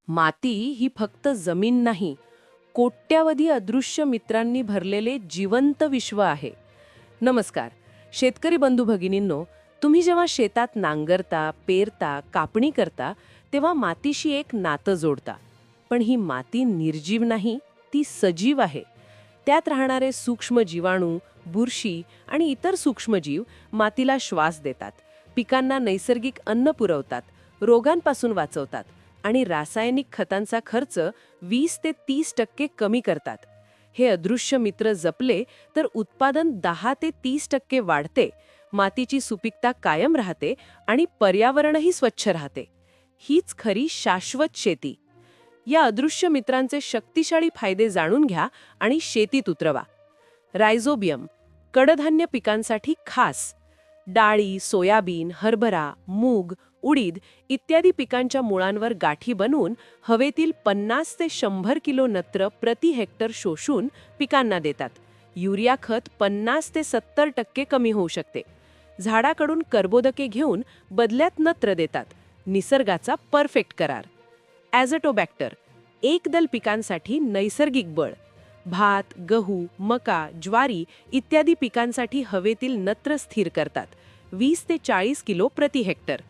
माती ही फक्त जमीन नाही, कोट्यावधी अदृश्य मित्रांनी भरलेले जिवंत विश्व आहे. नमस्कार, शेतकरी बंधू भगिनींनो, तुम्ही जेव्हा शेतात नांगरता, पेरता, कापणी करता, तेव्हा मातीशी एक नातं जोडता. पण ही माती निर्जीव नाही, ती सजीव आहे. त्यात राहणारे सूक्ष्म जीवाणू, बुरशी आणि इतर सूक्ष्मजीव मातीला श्वास देतात, पिकांना नैसर्गिक अन्न पुरवतात, रोगांपासून वाचवतात आणि रासायनिक खतांचा खर्च 20 ते 30% कमी करतात. हे अदृश्य मित्र जपले तर उत्पादन 10 ते 30% वाढते, मातीची सुपीकता कायम राहते आणि पर्यावरणही स्वच्छ राहते. हीच खरी शाश्वत शेती. या अदृश्य मित्रांचे शक्तिशाली फायदे जाणून घ्या आणि शेतीत उतरवा. रायझोबियम, कडधान्य पिकांसाठी खास. डाळी, सोयाबीन, हरभरा, मूग, उडीद इत्यादी पिकांच्या मुळांवर गाठी बनवून हवेतील 50 ते 100 किलो नत्र प्रति हेक्टर शोषून पिकांना देतात. युरिया खत 50 ते 70% कमी होऊ शकते. झाडाकडून कर्बोदके घेऊन बदल्यात नत्र देतात. निसर्गाचा परफेक्ट करार. ॲझोटोबॅक्टर, एकदल पिकांसाठी नैसर्गिक बळ. भात, गहू, मका, ज्वारी इत्यादी पिकांसाठी हवेतील नत्र स्थिर करतात. 20 ते 40 किलो प्रति hectare.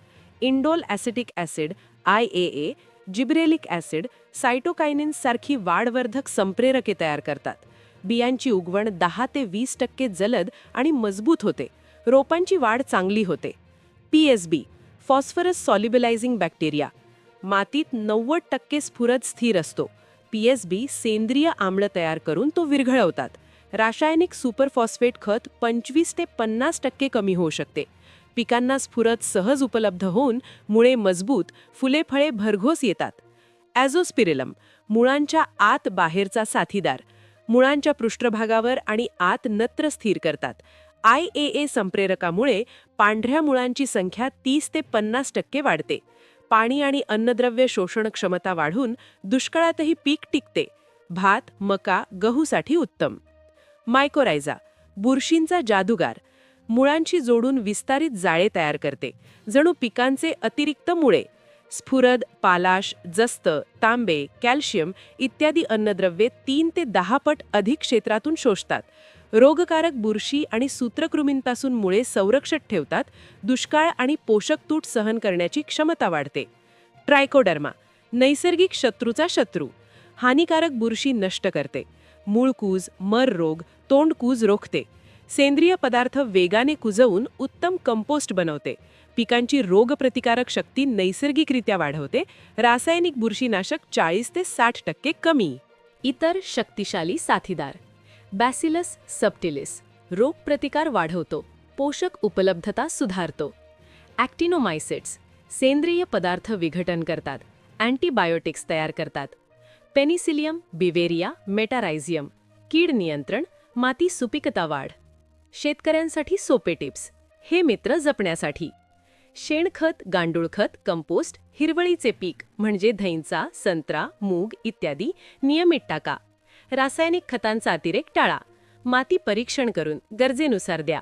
Indole acetic acid, IAA, gibberellic acid, cytokinin सारखी वाढवर्धक संप्रेरके तयार करतात. बियांची उगवण 10 ते 20% जलद आणि मजबूत होते. रोपांची वाढ चांगली होते. PSB, phosphorus solubilising bacteria. मातीत 90% स्फुरद स्थिर असतो. PSB सेंद्रिय आम्ल तयार करून तो विरघळवतात. रासायनिक सुपरफॉस्फेट खत 25 ते 50% कमी होऊ शकते. पिकांना स्फुरद सहज उपलब्ध होऊन मुळे मजबूत, फुले फळे भरघोस येतात. ॲझोस्पिरिलम, मुळांच्या आत बाहेरचा साथीदार. मुळांच्या पृष्ठभागावर आणि आत नत्र स्थिर करतात. IAA संप्रेरकामुळे पांढऱ्या मुळांची संख्या 30 ते 50% वाढते. पाणी आणि अन्नद्रव्य शोषण क्षमता वाढून दुष्काळातही पीक टिकते. भात, मका, गहूसाठी उत्तम. मायकोरायझा, बुरशींचा जादूगार. मुळांशी जोडून विस्तारित जाळे तयार करते, जणू पिकांचे अतिरिक्त मुळे. स्फुरद, पालाश, जस्त, तांबे, कॅल्शियम इत्यादी अन्नद्रव्ये 3 ते 10 पट अधिक क्षेत्रातून शोषतात. रोगकारक बुरशी आणि सूत्रकृमींपासून मुळे संरक्षित ठेवतात. दुष्काळ आणि पोषक तूट सहन करण्याची क्षमता वाढते. ट्रायकोडर्मा, नैसर्गिक शत्रूचा शत्रू. हानिकारक बुरशी नष्ट करते. मूळकूज, मर रोग, तोंडकूज रोखते. सेंद्रिय पदार्थ वेगाने कुजवून उत्तम कंपोस्ट बनवते. पिकांची रोगप्रतिकारक शक्ती नैसर्गिकरित्या वाढवते. रासायनिक बुरशीनाशक 40 ते 60% कमी. इतर शक्तिशाली साथीदार. बॅसिलस सबटिलिस, रोगप्रतिकार वाढवतो, पोषक उपलब्धता सुधारतो. ॲक्टिनोमायसिट्स, सेंद्रिय पदार्थ विघटन करतात, अँटीबायोटिक्स तयार करतात. पेनिसिलियम, बिवेरिया, मेटारायझियम, कीड नियंत्रण, माती सुपीकता वाढ. शेतकऱ्यांसाठी सोपे टिप्स. हे मित्र जपण्यासाठी: शेणखत, गांडूळखत, कंपोस्ट, हिरवळीचे पीक म्हणजे धैंचा, संत्रा, मूग इत्यादी नियमित टाका. रासायनिक खतांचा अतिरेक टाळा. माती परीक्षण करून गरजेनुसार द्या.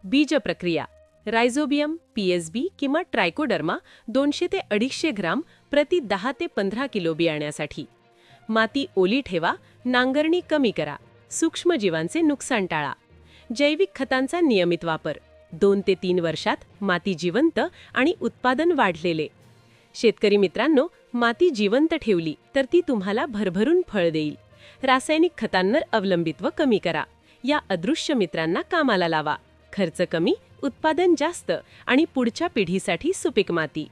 बीज प्रक्रिया: रायझोबियम, PSB किंवा ट्रायकोडर्मा 200 ते 250 ग्राम प्रति 10 ते 15 किलो बियाण्यासाठी. माती ओली ठेवा, नांगरणी कमी करा, सूक्ष्मजीवांचे नुकसान टाळा. जैविक खतांचा नियमित वापर. 2 ते 3 वर्षात माती जिवंत आणि उत्पादन वाढलेले. शेतकरी मित्रांनो, माती जिवंत ठेवली तर ती तुम्हाला भरभरून फळ देईल. रासायनिक खतांवर अवलंबित्व कमी करा. या अदृश्य मित्रांना कामाला लावा. खर्च कमी, उत्पादन जास्त आणि पुढच्या पिढीसाठी सुपीक माती.